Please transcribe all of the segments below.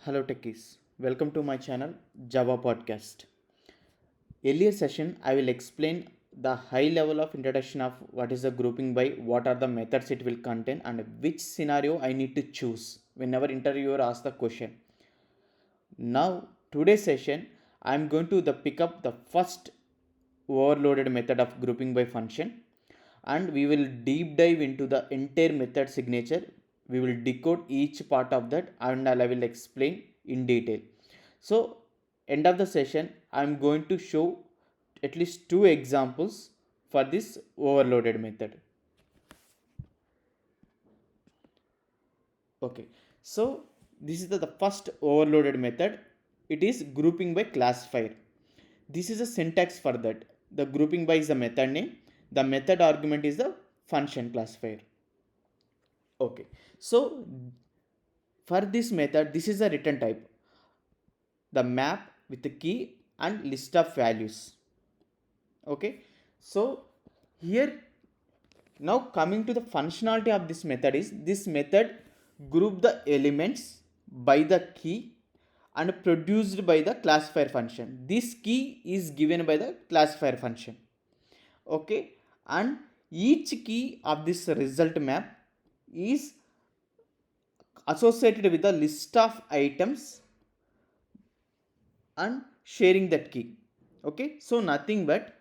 Hello Techies, welcome to my channel Java Podcast. Earlier session I will explain the high level of introduction of what is the grouping by, what are the methods it will contain and which scenario I need to choose whenever interviewer asks the question. Now today's session I am going to pick up the first overloaded method of grouping by function and we will deep dive into the entire method signature. We will decode each part of that and I will explain in detail. So end of the session I am going to show at least two examples for this overloaded method. Okay, so this is the first overloaded method. It is grouping by classifier. This is a syntax for that. The grouping by is the method name. The method argument is the function classifier. Okay, so for this method, this is a return type. The map with the key and list of values. Okay, so here now coming to the functionality of this method is this method group the elements by the key and produced by the classifier function. This key is given by the classifier function. Okay, and each key of this result map is associated with the list of items and sharing that key. Okay, so nothing but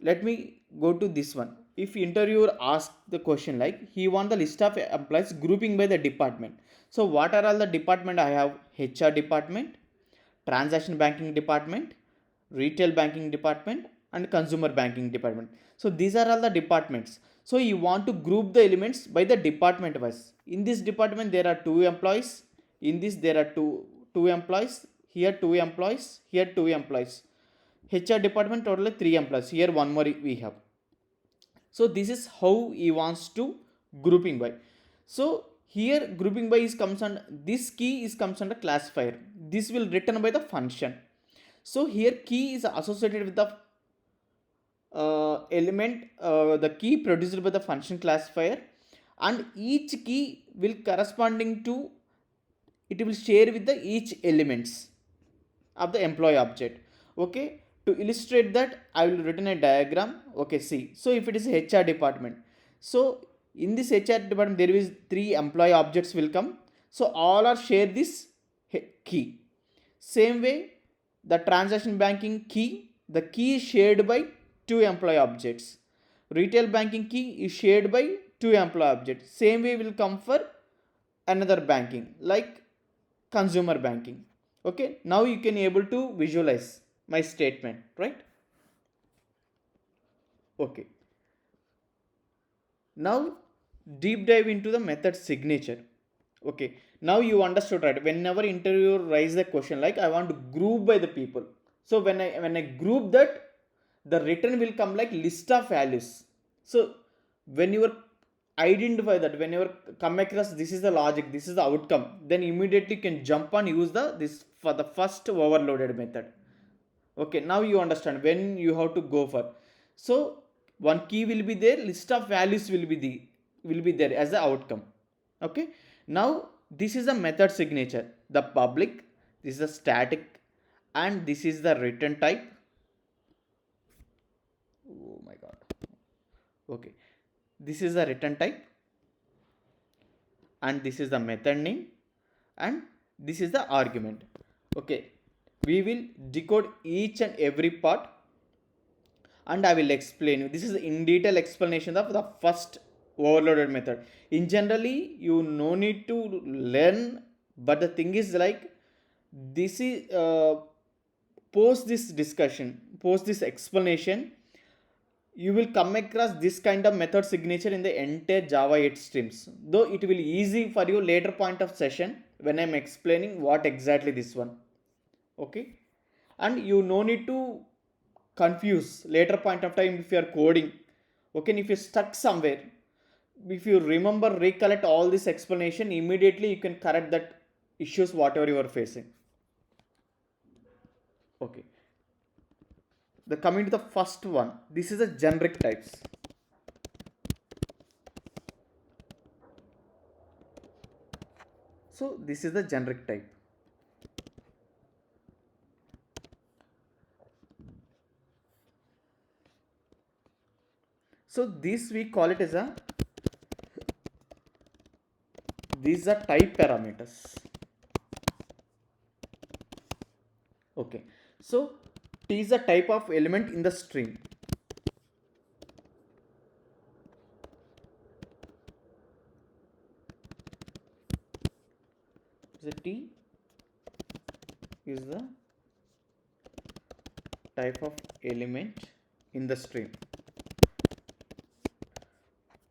let me go to this one. If interviewer asks the question like he want the list of employees grouping by the department, so what are all the department I have? HR department, transaction banking department, retail banking department and consumer banking department. So these are all the departments. So you want to group the elements by the department wise. In this department there are two employees, in this there are two employees, here two employees, here two employees. HR department totally three employees, here one more we have. So this is how he wants to grouping by. So here grouping by is comes under this key is comes under classifier. This will written by the function. So here key is associated with the element, the key produced by the function classifier, and each key will corresponding to it will share with the each elements of the employee object. Okay, to illustrate that I will written a diagram. Okay, see, so if it is HR department, so in this HR department there is three employee objects will come, so all are share this key. Same way the transaction banking key, the key is shared by two employee objects. Retail banking key is shared by two employee objects. Same way will come for another banking like consumer banking. Okay, now you can able to visualize my statement, right? Okay, now deep dive into the method signature. Okay, now you understood, right? Whenever interviewer raise the question like I want to group by the people, so when I group that, the return will come like list of values. So when you identify that, whenever come across this is the logic, this is the outcome, then immediately you can jump and use the this for the first overloaded method. Okay, now you understand when you have to go for. So one key will be there, list of values will be there as the outcome. Okay, now this is the method signature, the public, this is the static, and this is the return type. Oh my god. Okay, this is the return type and this is the method name and this is the argument. Okay, we will decode each and every part and I will explain you. This is in detail explanation of the first overloaded method. In generally, you no need to learn, but the thing is like this is post this discussion, post this explanation, you will come across this kind of method signature in the entire Java 8 streams. Though it will easy for you later point of session when I'm explaining what exactly this one. Okay, and you no need to confuse later point of time if you are coding. Okay, and if you're stuck somewhere, if you remember recollect all this explanation, immediately you can correct that issues whatever you are facing. Okay, the coming to the first one, this is a generic types. So this is the generic type. So this we call it as a, these are type parameters. Okay, so T is a type of element in the string. The T is the type of element in the string.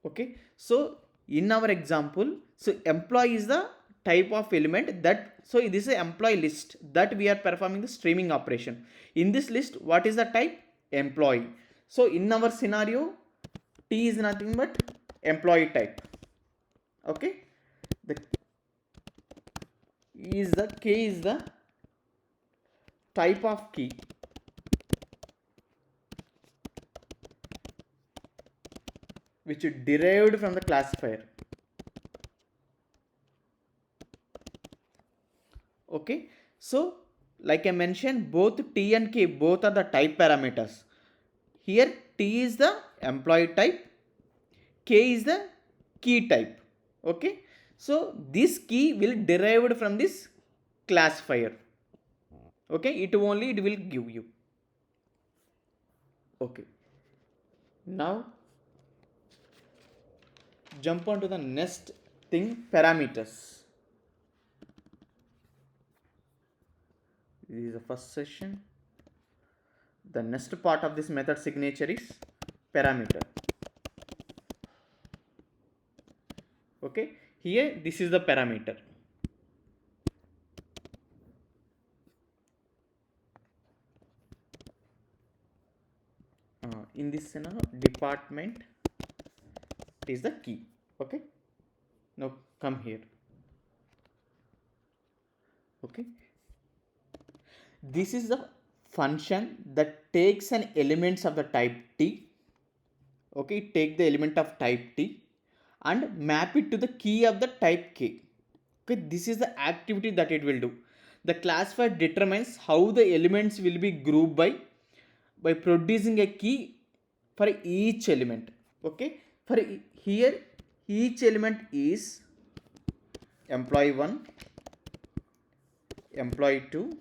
Okay, so in our example, so employee is the type of element that, so this is an employee list that we are performing the streaming operation. In this list, what is the type? Employee. So in our scenario, T is nothing but employee type. Okay, the is the K is the type of key, which is derived from the classifier. Okay, so like I mentioned, both T and K both are the type parameters. Here T is the employee type, K is the key type. Okay, so this key will derived from this classifier. Okay, it only it will give you. Okay, now jump on to the next thing, parameters. This is the first session. The next part of this method signature is parameter. Okay, here this is the parameter. In this scenario, department is the key. Okay, now come here. Okay, this is the function that takes an elements of the type T. Okay, take the element of type T and map it to the key of the type K. Okay, this is the activity that it will do. The classifier determines how the elements will be grouped by producing a key for each element. Okay, for here each element is employee 1, employee 2,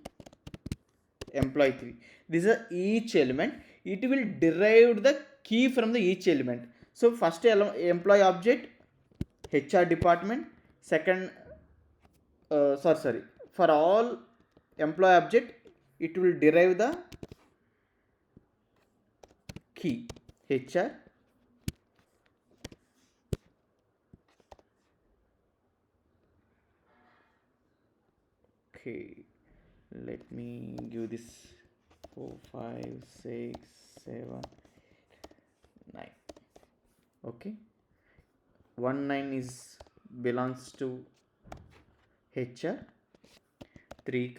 employee 3. These are each element. It will derive the key from the each element. So first employee object, HR department. Second, sorry, for all employee object, it will derive the key HR. Okay, let me give this 4, 5, 6, 7, 9. Okay, 1, 9 is belongs to HR. 3,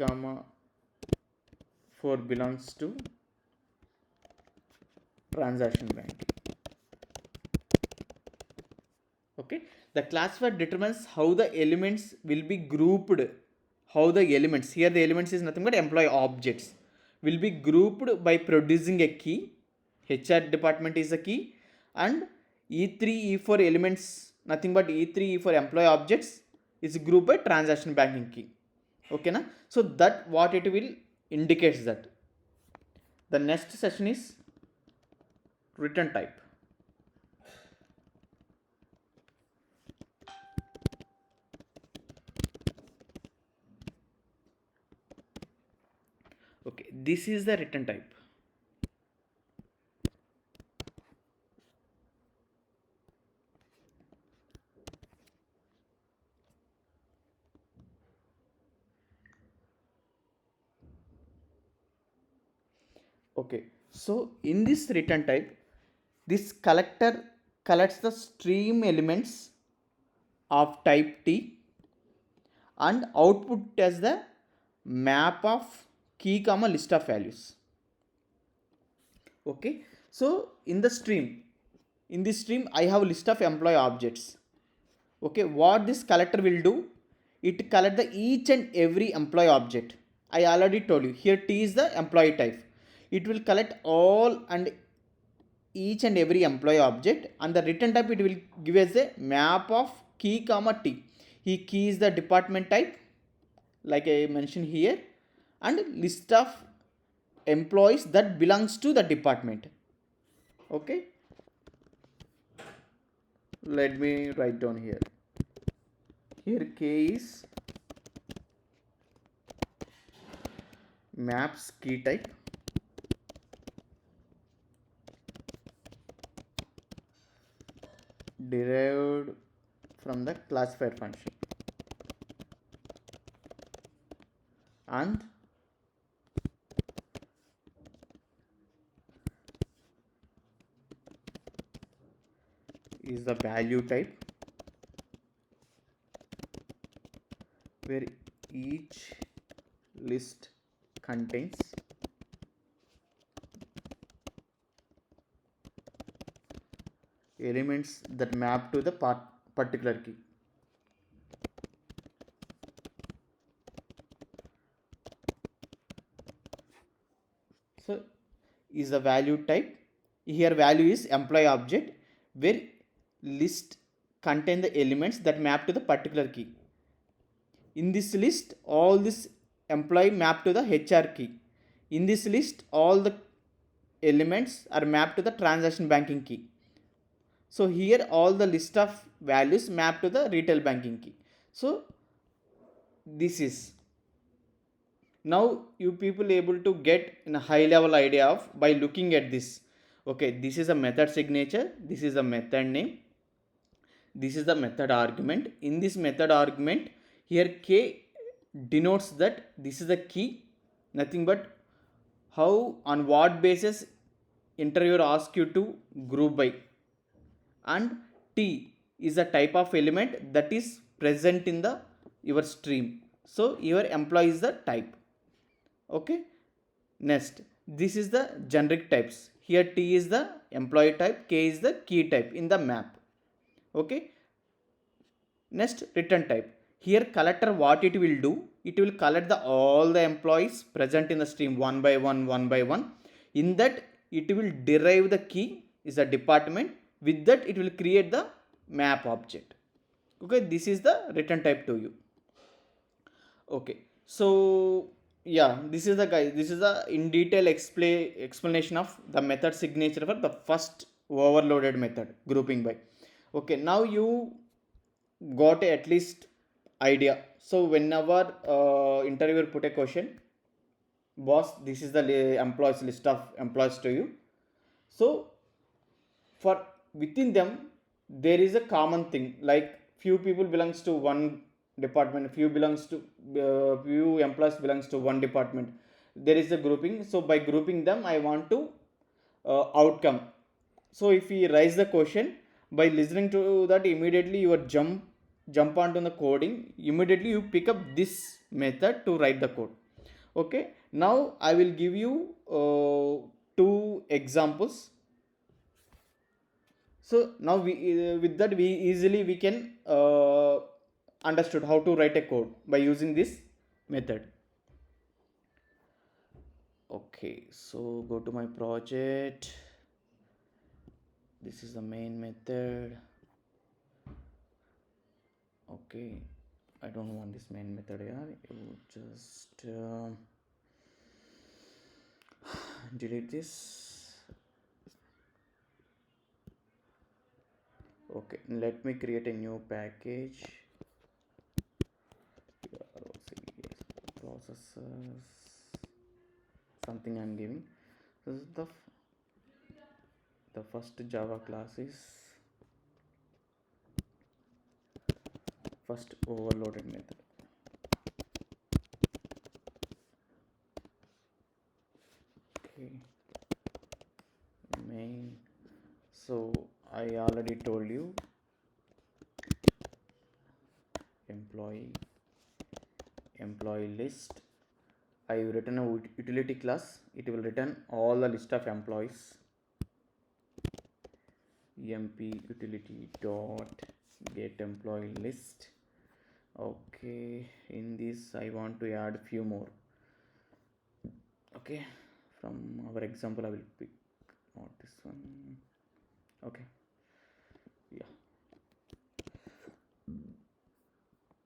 4 belongs to transaction bank. Okay, the classifier determines how the elements will be grouped. How the elements, here the elements is nothing but employee objects, will be grouped by producing a key. HR department is a key, and E3, E4 elements, nothing but E3, E4 employee objects is grouped by transaction banking key. Okay, na? So that what it will indicates that. The next session is return type. Okay, this is the return type. Okay, so in this return type, this collector collects the stream elements of type T and output as the map of key comma list of values. Okay, so in this stream I have a list of employee objects. Okay, what this collector will do, it collect the each and every employee object. I already told you here T is the employee type. It will collect all and each and every employee object, and the return type it will give as a map of key comma t. Key is the department type like I mentioned here, and list of employees that belongs to the department. Okay, let me write down here. Here k is maps key type, derived from the classifier function, and is the value type, where each list contains elements that map to the particular key. So is the value type. Here value is employee object, where list contain the elements that map to the particular key. In this list, all this employee map to the HR key. In this list, all the elements are mapped to the transaction banking key. So here all the list of values map to the retail banking key. So this is, now you people able to get in a high level idea of by looking at this. Okay, this is a method signature, this is a method name, this is the method argument. In this method argument, here k denotes that this is the key, nothing but how on what basis interviewer asks you to group by, and t is a type of element that is present in the your stream. So your employee is the type. Okay, next this is the generic types. Here t is the employee type, k is the key type in the map. Okay, next return type. Here collector what it will do, it will collect the all the employees present in the stream one by one. In that it will derive the key is a department, with that it will create the map object. Okay, this is the return type to you. Okay, so yeah, this is the guys, this is the in detail explanation of the method signature for the first overloaded method grouping by. Okay, now you got at least idea. So whenever interviewer put a question, boss this is the employees list of employees to you. So for within them there is a common thing, like few people belongs to one department, few belongs to few employees belongs to one department. There is a grouping, so by grouping them I want to outcome. So if we raise the question, by listening to that immediately you jump onto the coding, immediately you pick up this method to write the code. Okay, now I will give you two examples. So now we with that we easily we can understood how to write a code by using this method. Okay, so go to my project, this is the main method. Okay, I don't want this main method here, you just delete this. Okay, let me create a new package. Processors, something I'm giving. This is the first Java class is first overloaded method. Okay, main. So I already told you employee list. I have written a utility class, it will return all the list of employees. emp utility dot get employee list. Okay, in this I want to add few more. Okay, from our example I will pick not this one. Okay, yeah.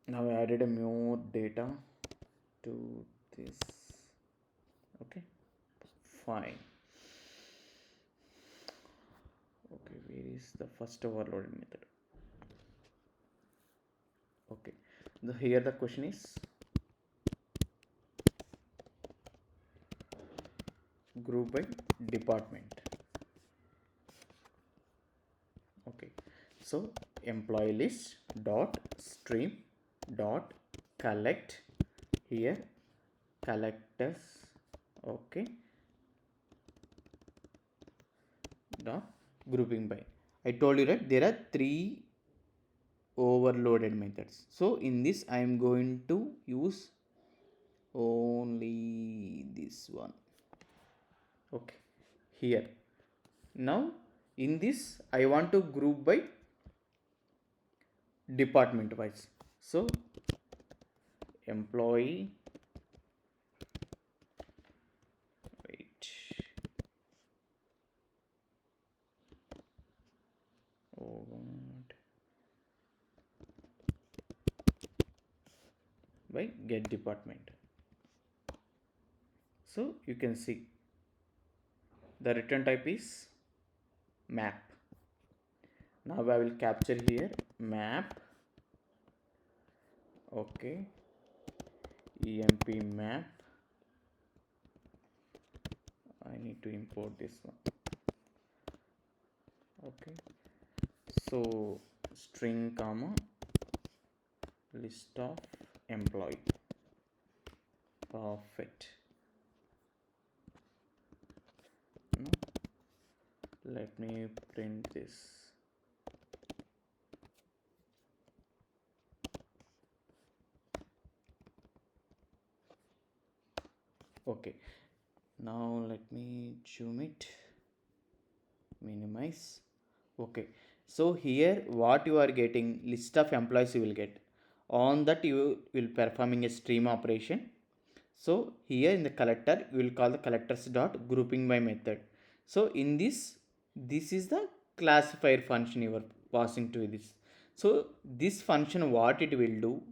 Now I added a more data to this. Okay, fine. Okay, where is the first overloaded method? Okay, here the question is group by department. Okay, so employee list dot stream dot collect, here collectors. Okay, dot grouping by. I told you that there are 3 overloaded methods, so in this I am going to use only this one. Okay, here now in this I want to group by department wise. So employee, wait, oh God, by get department. So you can see the return type is map. Now I will capture here map. Okay, emp map. I need to import this one. Okay, so string comma list of employee. Perfect. Now let me print this. Okay, now let me zoom it, minimize. Okay, so here what you are getting, list of employees you will get. On that you will performing a stream operation. So here in the collector you will call the collectors dot grouping by method. So in this is the classifier function you are passing to this. So this function what it will do,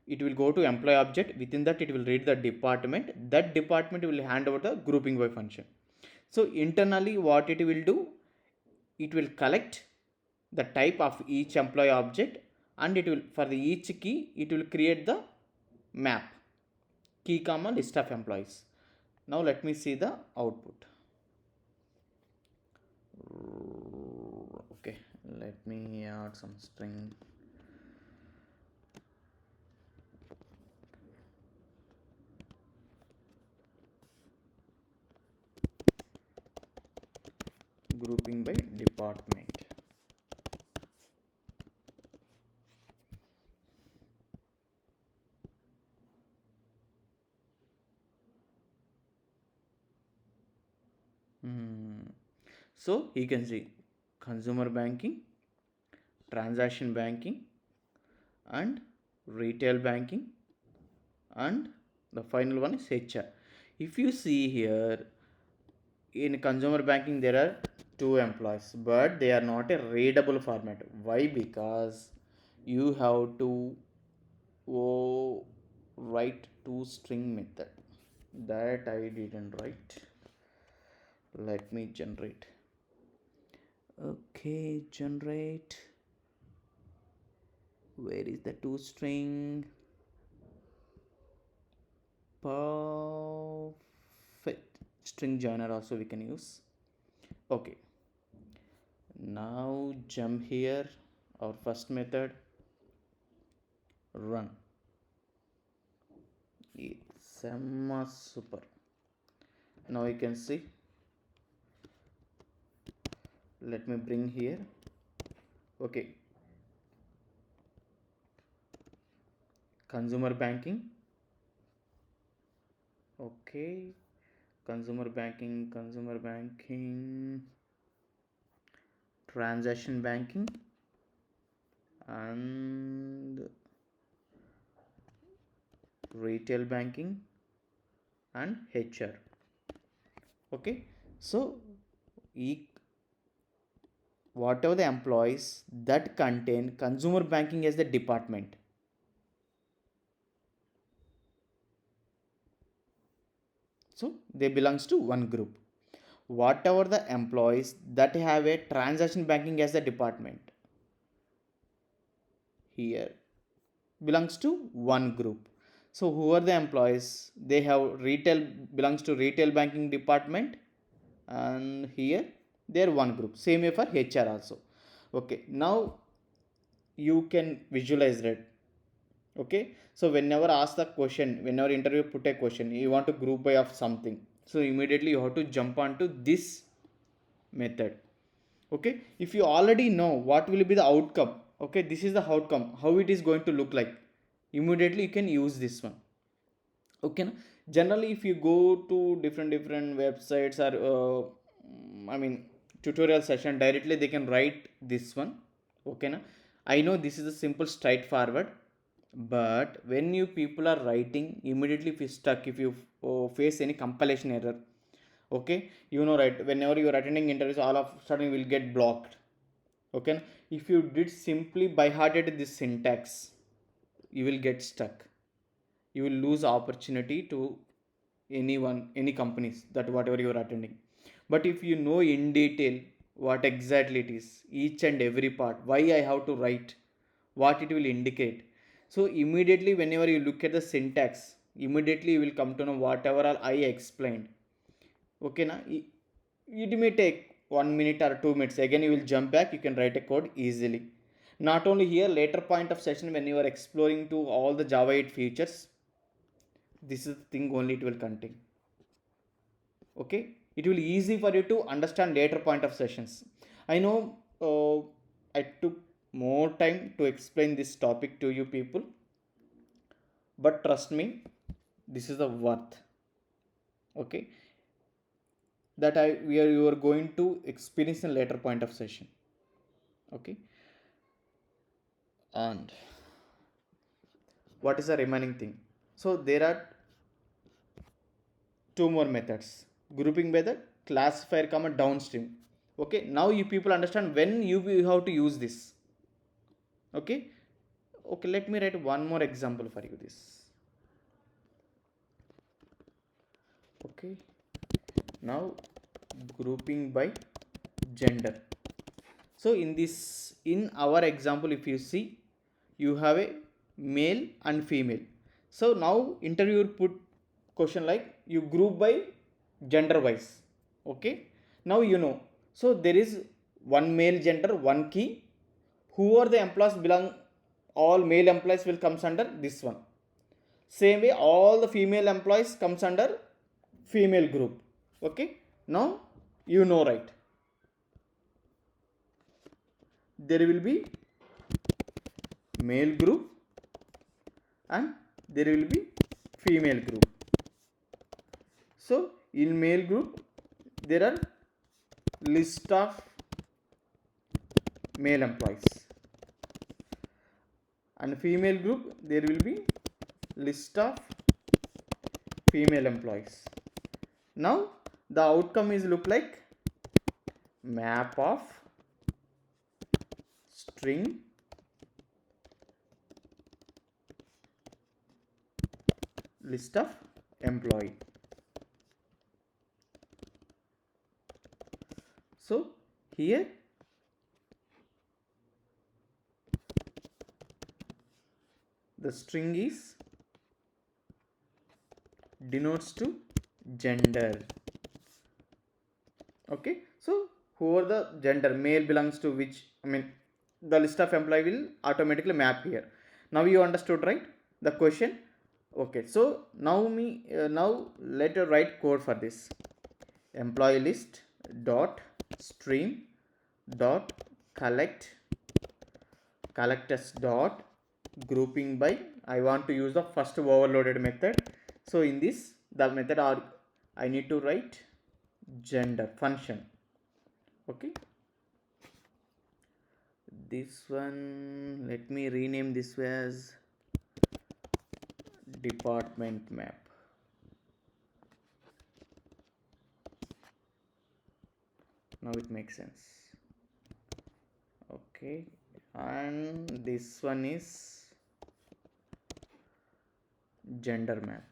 it will go to employee object, within that it will read the department, that department will hand over the grouping by function. So internally what it will do, it will collect the type of each employee object, and it will, for the each key it will create the map, key comma list of employees. Now let me see the output. Okay, let me add some string. Grouping by department. So you can see consumer banking, transaction banking, and retail banking, and the final one is HR. If you see here, in consumer banking there are 2 employees, but they are not a readable format. Why? Because you have to write to string method, that I didn't write. Let me generate. Okay, generate. Where is the to string? Perfect. String joiner also we can use. Okay, now jump here, our first method, run. It's super. Now you can see, let me bring here. Okay, consumer banking. Okay, consumer banking, transaction banking, and retail banking, and HR. Okay, so whatever the employees that contain consumer banking as the department. So they belongs to one group. Whatever the employees that have a transaction banking as the department here belongs to one group. So who are the employees? They have retail, belongs to retail banking department, and here they are one group. Same way for HR also. Okay, now you can visualize that. Okay, so whenever ask the question, whenever interview put a question, you want to group by of something, so immediately you have to jump onto this method. Okay, if you already know what will be the outcome, okay, this is the outcome, how it is going to look like, immediately you can use this one. Okay, generally if you go to different websites or I mean tutorial session, directly they can write this one. Okay na? I know this is a simple straightforward, but when you people are writing, immediately if you stuck, if you face any compilation error, okay, you know, right, whenever you are attending interviews, all of a sudden you will get blocked. Okay, if you did simply by hearted this syntax, you will get stuck, you will lose opportunity to anyone, any companies, that whatever you are attending. But if you know in detail what exactly it is, each and every part, why I have to write, what it will indicate, so immediately whenever you look at the syntax, immediately you will come to know whatever all I explained. Okay na? It may take 1 minute or 2 minutes, again you will jump back, you can write a code easily. Not only here, later point of session when you are exploring to all the Java 8 features, this is the thing only it will contain. Okay, it will easy for you to understand later point of sessions. I know I took more time to explain this topic to you people, but trust me, this is the worth. Okay, that we are you are going to experience in later point of session. Okay, and what is the remaining thing? So there are two more methods: grouping method, classifier comma downstream. Okay, now you people understand when you have to use this. Okay, okay, let me write one more example for you this. Okay, now grouping by gender. So in this, in our example, if you see, you have a male and female. So now interviewer put question like you group by gender wise. Okay, now you know. So there is one male gender, one key. Who are the employees belong, all male employees will comes under this one. Same way all the female employees comes under female group. Okay, now you know, right, there will be male group and there will be female group. So in male group there are list of male employees, and female group there will be list of female employees. Now the outcome is look like map of string list of employee. So here the string is denotes to gender. Okay, so who are the gender, male belongs to which, I mean the list of employee will automatically map here. Now you understood, right, the question? Okay, so now now let us write code for this. Employee list dot stream dot collectors dot grouping by, I want to use the first overloaded method. So in this, the method are, I need to write gender function. Okay, this one, let me rename this as department map. Now it makes sense. Okay, and this one is gender map.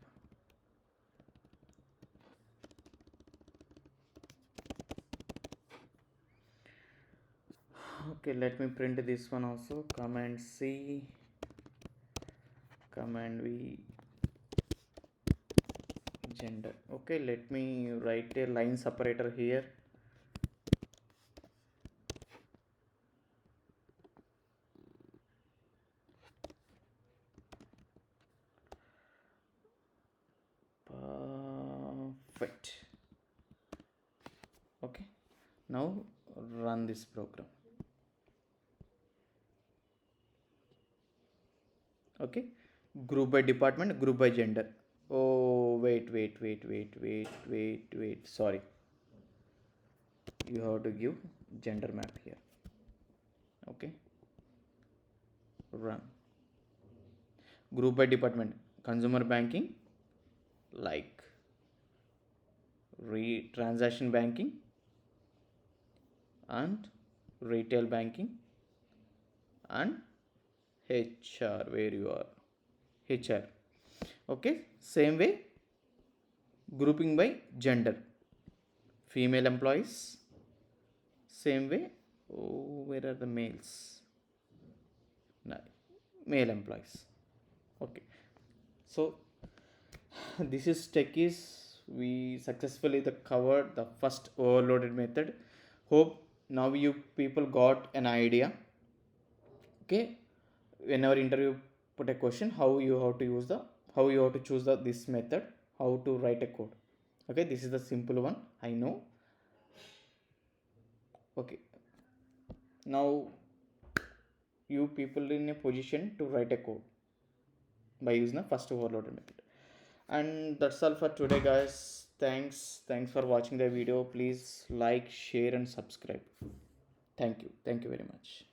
Okay, let me print this one also. Command C, command V, gender. Okay, let me write a line separator here. Perfect. Okay, now run this program. Okay, group by department, group by gender. Oh, wait. Sorry, you have to give gender map here. Okay, run. Group by department, consumer banking, like transaction banking, and retail banking, and HR, where you are, HR. Okay, same way, grouping by gender, female employees, same way. Oh, where are the males? No, male employees. Okay, so this is Techies. We successfully covered the first overloaded method. Hope now you people got an idea. Okay, whenever interview put a question, how you have to use the, how you have to choose the this method, how to write a code. Okay, this is the simple one, I know. Okay, now you people in a position to write a code by using the first overloaded method. And that's all for today, guys. Thanks for watching the video. Please like, share and subscribe. Thank you very much.